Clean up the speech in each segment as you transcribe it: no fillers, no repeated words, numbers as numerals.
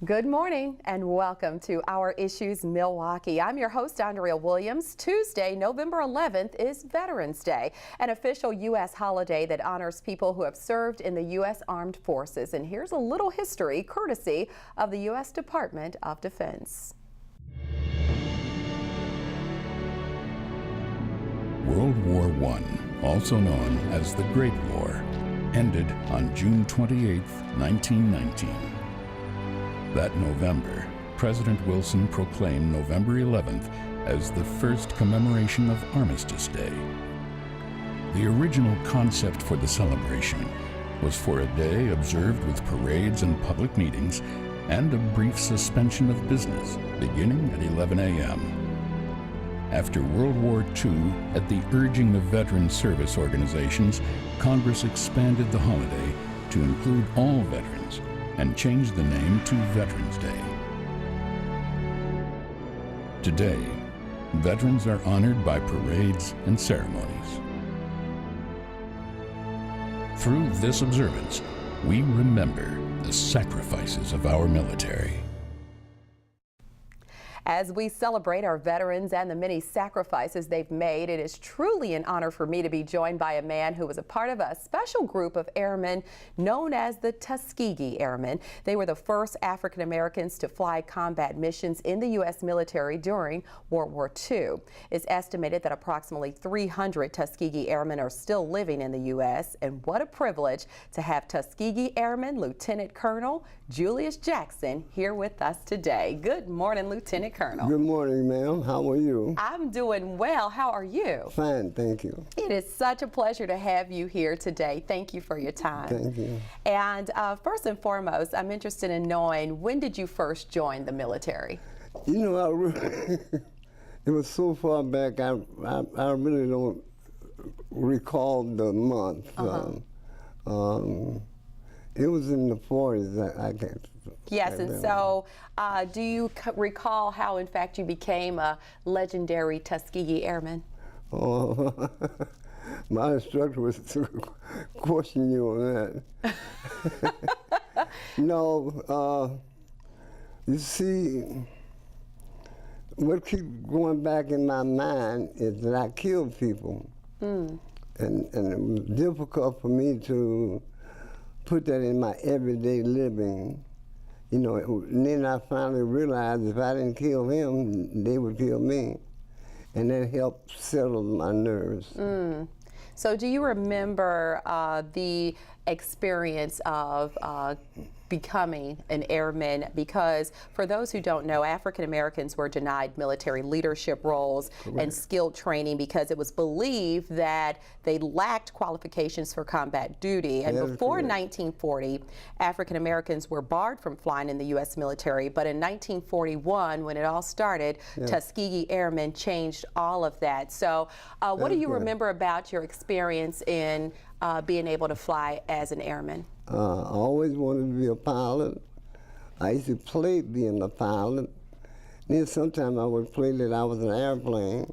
Good morning and welcome to Our Issues Milwaukee. I'm your host, Andrea Williams. Tuesday, November 11th is Veterans Day, an official U.S. holiday that honors people who have served in the U.S. Armed Forces. And here's a little history courtesy of the U.S. Department of Defense. World War I, also known as the Great War, ended on June 28, 1919. That November, President Wilson proclaimed November 11th as the first commemoration of Armistice Day. The original concept for the celebration was for a day observed with parades and public meetings and a brief suspension of business beginning at 11 a.m. After World War II, at the urging of veteran service organizations, Congress expanded the holiday to include all veterans and changed the name to Veterans Day. Today, veterans are honored by parades and ceremonies. Through this observance, we remember the sacrifices of our military. As we celebrate our veterans and the many sacrifices they've made, it is truly an honor for me to be joined by a man who was a part of a special group of airmen known as the Tuskegee Airmen. They were the first African Americans to fly combat missions in the U.S. military during World War II. It's estimated that approximately 300 Tuskegee Airmen are still living in the U.S. And what a privilege to have Tuskegee Airman Lieutenant Colonel Julius Jackson here with us today. Good morning, Lieutenant Colonel. Good morning, ma'am. How are you? I'm doing well. How are you? Fine, thank you. It is such a pleasure to have you here today. Thank you for your time. Thank you. And first and foremost, I'm interested in knowing, when did you first join the military? You know, it was so far back, I really don't recall the month. It was in the 40s, I guess. Yes, and so do you recall how, in fact, you became a legendary Tuskegee Airman? Oh, my instructor was to question you on that. No, you see, what keeps going back in my mind is that I killed people. And it was difficult for me to put that in my everyday living. You know, and then I finally realized if I didn't kill him, they would kill me. And that helped settle my nerves. So do you remember the experience of becoming an airman? Because for those who don't know, African Americans were denied military leadership roles and skilled training because it was believed that they lacked qualifications for combat duty. And before 1940, African Americans were barred from flying in the U.S. military. But in 1941, when it all started, Tuskegee Airmen changed all of that. So what do you remember about your experience in being able to fly as an airman? I always wanted to be a pilot. I used to play being a pilot. Then sometimes I would play that I was an airplane.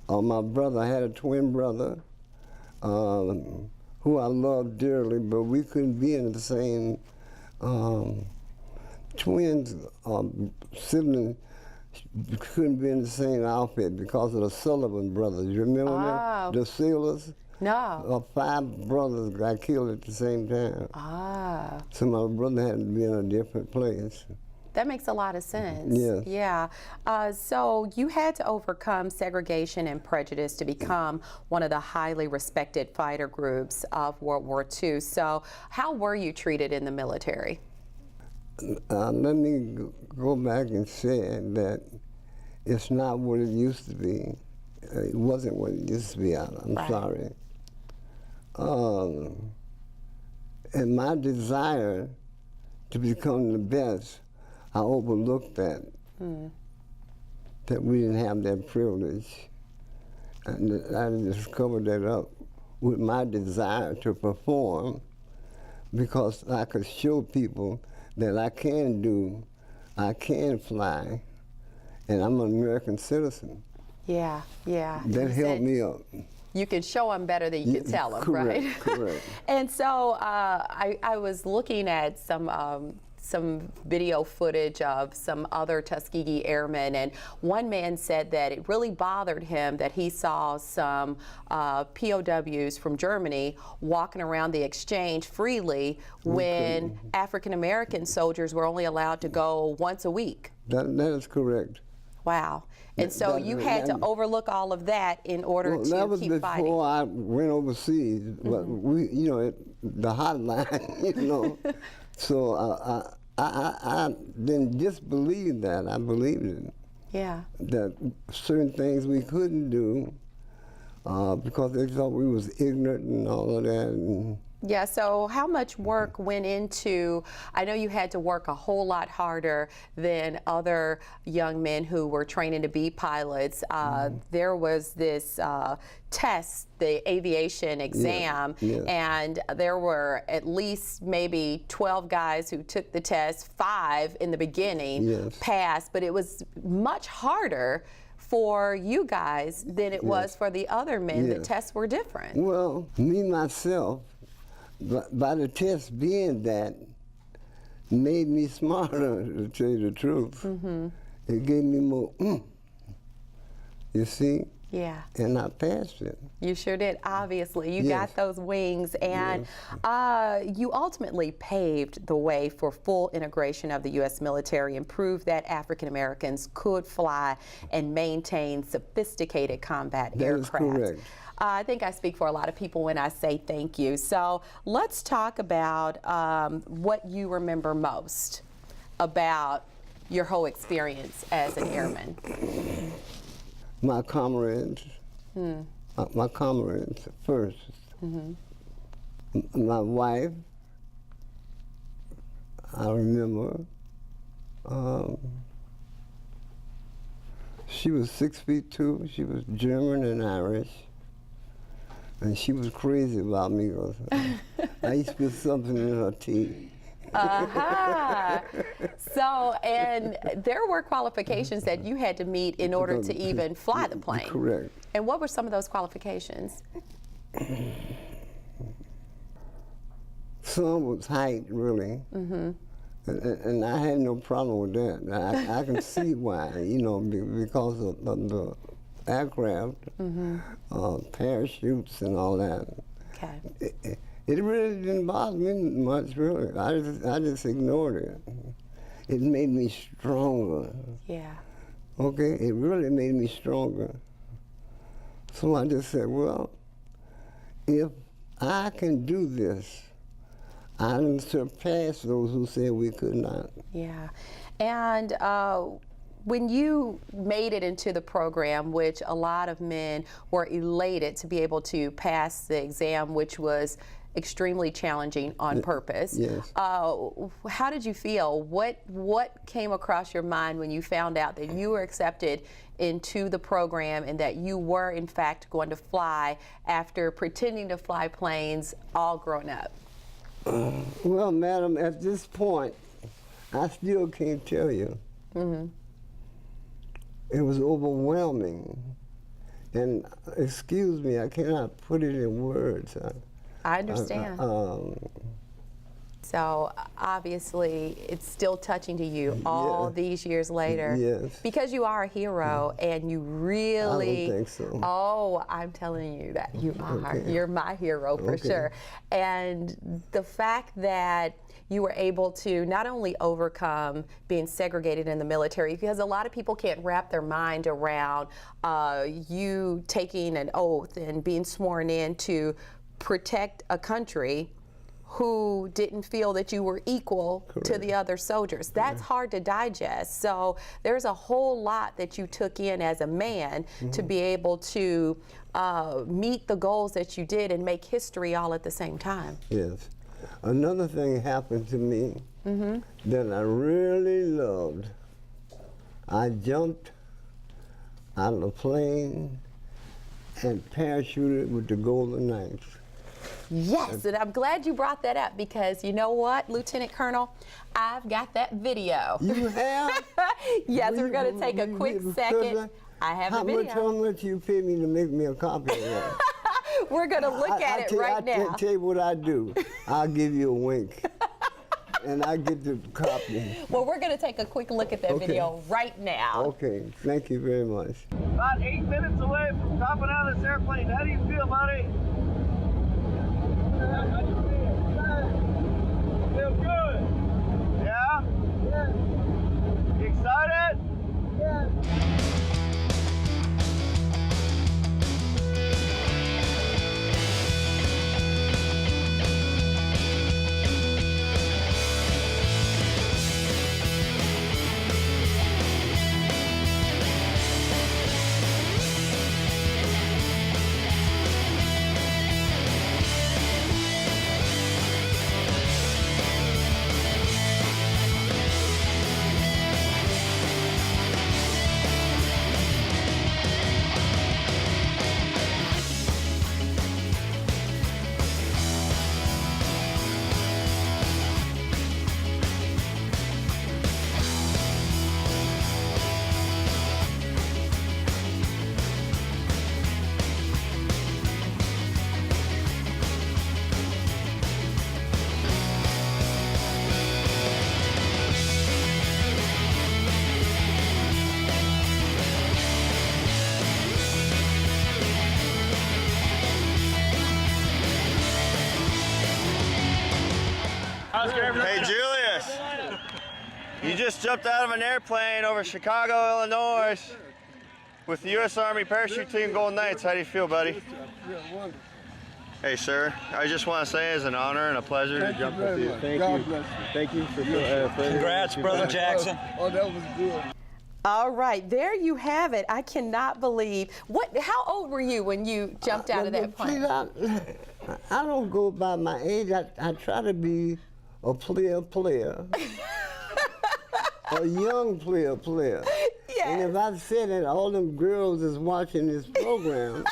My brother, I had a twin brother who I loved dearly, but we couldn't be in the same twins, siblings couldn't be in the same outfit because of the Sullivan brothers. You remember them? The sailors? No. 5 brothers got killed at the same time. So my brother had to be in a different place. That makes a lot of sense. Yes. Yeah. So you had to overcome segregation and prejudice to become one of the highly respected fighter groups of World War II. So how were you treated in the military? Let me go back and say that it's not what it used to be. It wasn't what it used to be. I'm sorry. And my desire to become the best, I overlooked that, that we didn't have that privilege. And I just covered that up with my desire to perform, because I could show people that I can fly, and I'm an American citizen. Yeah, yeah. That helped me up. You can show them better than you can tell them, right? Correct. And so I was looking at some some video footage of some other Tuskegee Airmen, and one man said that it really bothered him that he saw some POWs from Germany walking around the exchange freely when African American soldiers were only allowed to go once a week. That is correct. Wow. And so you had to overlook all of that in order to that was keep fighting. before I went overseas. But we, you know, the hotline, you know. So I didn't disbelieve that. I believed it. Yeah. That certain things we couldn't do because they thought we was ignorant and all of that. And yeah, so how much work went into, I know you had to work a whole lot harder than other young men who were training to be pilots. There was this test, the aviation exam, and there were at least maybe 12 guys who took the test, 5 in the beginning passed, but it was much harder for you guys than it was for the other men. The tests were different. Well, me myself, by the test being that, made me smarter, to tell you the truth. It gave me more, you see? Yeah. And I passed it. You sure did, obviously. You got those wings, and you ultimately paved the way for full integration of the U.S. military and proved that African Americans could fly and maintain sophisticated combat aircraft. That is correct. I think I speak for a lot of people when I say thank you. So let's talk about what you remember most about your whole experience as an airman. My comrades, my comrades first. My wife, I remember, she was 6'2", she was German and Irish. And she was crazy about me because I used to put something in her teeth. So, and there were qualifications that you had to meet in order to even fly the plane. Correct. And what were some of those qualifications? Some was height, really. And I had no problem with that. I can see why, you know, because of the aircraft, parachutes and all that. Okay. It really didn't bother me much, really. I just ignored it. It made me stronger. Yeah. Okay, it really made me stronger. So I just said, well, if I can do this, I can surpass those who said we could not. Yeah. And when you made it into the program, which a lot of men were elated to be able to pass the exam, which was extremely challenging on purpose. Yes. How did you feel? What came across your mind when you found out that you were accepted into the program and that you were in fact going to fly after pretending to fly planes all grown up? Well, madam, at this point, I still can't tell you. It was overwhelming. And excuse me, I cannot put it in words. I understand. So obviously it's still touching to you all these years later. Yes. Because you are a hero and you really... I don't think so. Oh, I'm telling you that you are. Okay. You're my hero for sure. And the fact that you were able to not only overcome being segregated in the military, because a lot of people can't wrap their mind around you taking an oath and being sworn in to protect a country who didn't feel that you were equal to the other soldiers. That's hard to digest. So there's a whole lot that you took in as a man to be able to meet the goals that you did and make history all at the same time. Yes. Another thing happened to me that I really loved. I jumped out of the plane and parachuted with the golden knife. Yes, and I'm glad you brought that up because you know what, Lieutenant Colonel? I've got that video. You have? Yes, we're going to take a quick second. I have the video. How much you pay me to make me a copy of that? We're going to look at it right now. I'll tell you what I do. I'll give you a wink. and I get the copy. Well, we're going to take a quick look at that Okay. video right now. Okay, thank you very much. About 8 minutes away from dropping out of this airplane. How do you feel, buddy? Feel good. Yeah? Yeah. You excited? Yeah. Hey, Julius, you just jumped out of an airplane over Chicago, Illinois with the U.S. Army Parachute Team Golden Knights. How do you feel, buddy? Hey, sir, I just want to say it's an honor and a pleasure to jump with you. Thank you. Thank you for Congrats, Brother Jackson. Oh, that was good. All right, there you have it. I cannot believe. How old were you when you jumped out of that plane? I don't go by my age. I try to be a player. A young player. Yes. And if I said that all them girls is watching this program,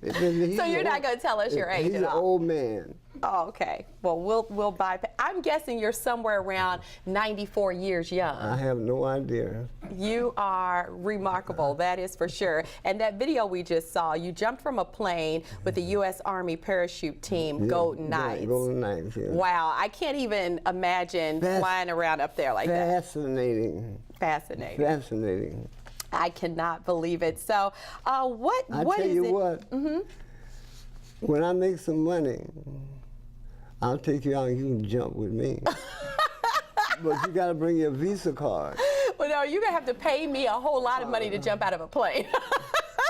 So you're not going to tell us your age he's at an all? old man. Oh, okay. Well, we'll bypass. I'm guessing you're somewhere around 94 years young. I have no idea. You are remarkable, that is for sure. And that video we just saw, you jumped from a plane with the U.S. Army Parachute Team, Yeah, Golden yeah, Knights. Golden Knights, yeah. Wow, I can't even imagine flying around up there like that. Fascinating. Fascinating. I cannot believe it. So, what I is tell you it? what, when I make some money, I'll take you out and you can jump with me. But you got to bring your Visa card. Well, no, you're going to have to pay me a whole lot of money to jump out of a plane.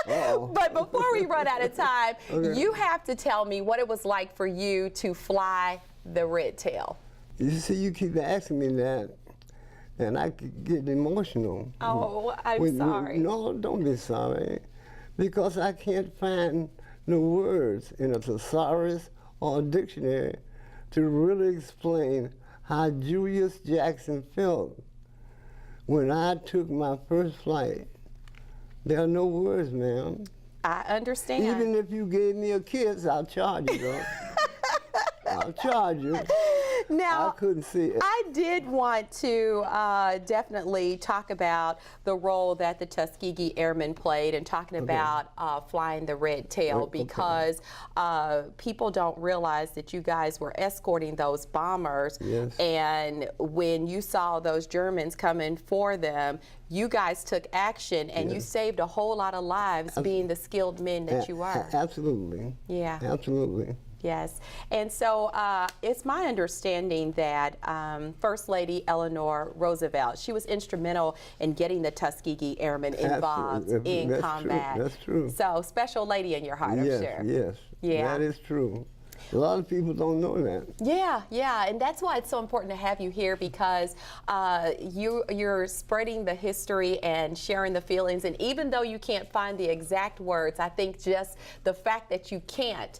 Uh-oh. But before we run out of time, Okay. you have to tell me what it was like for you to fly the Red Tail. You see, you keep asking me that, and I get emotional. Oh, I'm sorry. No, don't be sorry. Because I can't find the words in a thesaurus or a dictionary to really explain how Julius Jackson felt when I took my first flight. There are no words, ma'am. I understand. Even if you gave me a kiss, I'll charge you, though. I'll charge you. Now, I couldn't see it. I did want to definitely talk about the role that the Tuskegee Airmen played and talking about flying the Red Tail, because people don't realize that you guys were escorting those bombers. Yes. And when you saw those Germans coming for them, you guys took action and you saved a whole lot of lives being the skilled men that you are. Absolutely. Yeah. Absolutely. Yes, and so it's my understanding that First Lady Eleanor Roosevelt, she was instrumental in getting the Tuskegee Airmen involved in That's combat. True. That's true. So special lady in your heart, I'm sure. Yes, Yeah. that is true. A lot of people don't know that. Yeah, and that's why it's so important to have you here, because you're spreading the history and sharing the feelings, and even though you can't find the exact words, I think just the fact that you can't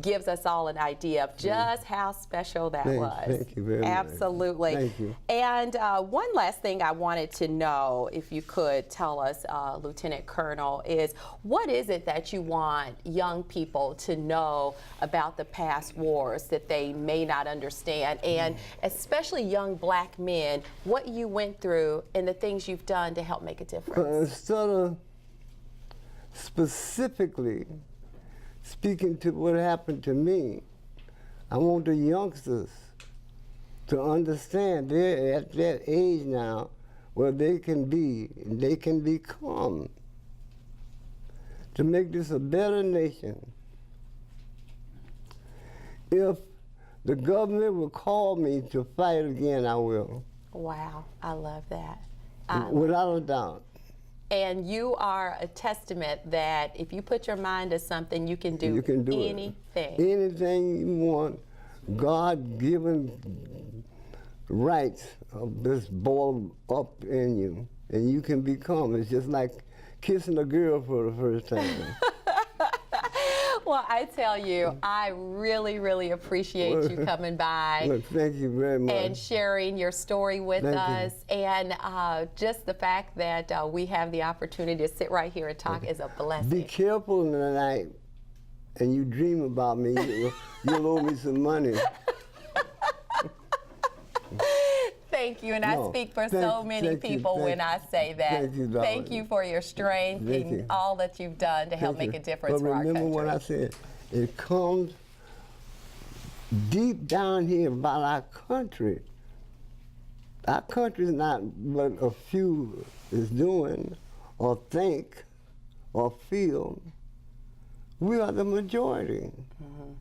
gives us all an idea of just how special that was. Thank you very much. Absolutely. Thank you. And one last thing I wanted to know, if you could tell us, Lieutenant Colonel, is what is it that you want young people to know about the past wars that they may not understand, and especially young black men, what you went through and the things you've done to help make a difference? Instead of specifically speaking to what happened to me, I want the youngsters to understand they're at that age now where they can become, to make this a better nation. If the government will call me to fight again, I will. Wow, I love that. Without a doubt. And you are a testament that if you put your mind to something, you can do anything. Anything you want, God-given rights of this boiled up in you, and you can become. It's just like kissing a girl for the first time. Well, I tell you, I really, really appreciate you coming by. Look, thank you very much. And sharing your story with us. And just the fact that we have the opportunity to sit right here and talk is a blessing. Be careful tonight, and you dream about me, you'll owe me some money. Thank you, and I speak for so many people when I say that. Thank you, darling. Thank you for your strength and all that you've done to help make a difference for our country. But remember what I said, it comes deep down here about our country. Our country is not what a few is doing or think or feel. We are the majority. Mm-hmm.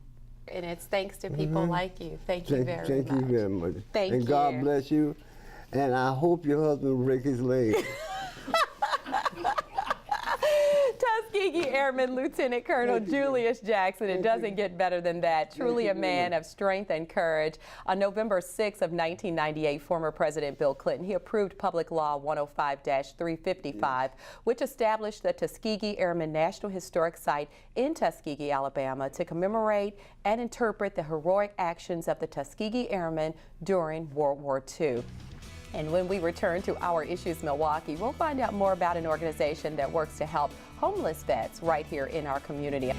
And it's thanks to people like you. Thank you very much. Thank you very much. Thank you. And God bless you. And I hope your husband will break his leg. Tuskegee Airman Lieutenant Colonel Julius Jackson. It doesn't get better than that. Truly a man of strength and courage. On November 6 of 1998, former President Bill Clinton, he approved Public Law 105-355, which established the Tuskegee Airmen National Historic Site in Tuskegee, Alabama, to commemorate and interpret the heroic actions of the Tuskegee Airmen during World War II. And when we return to Our Issues Milwaukee, we'll find out more about an organization that works to help homeless vets right here in our community.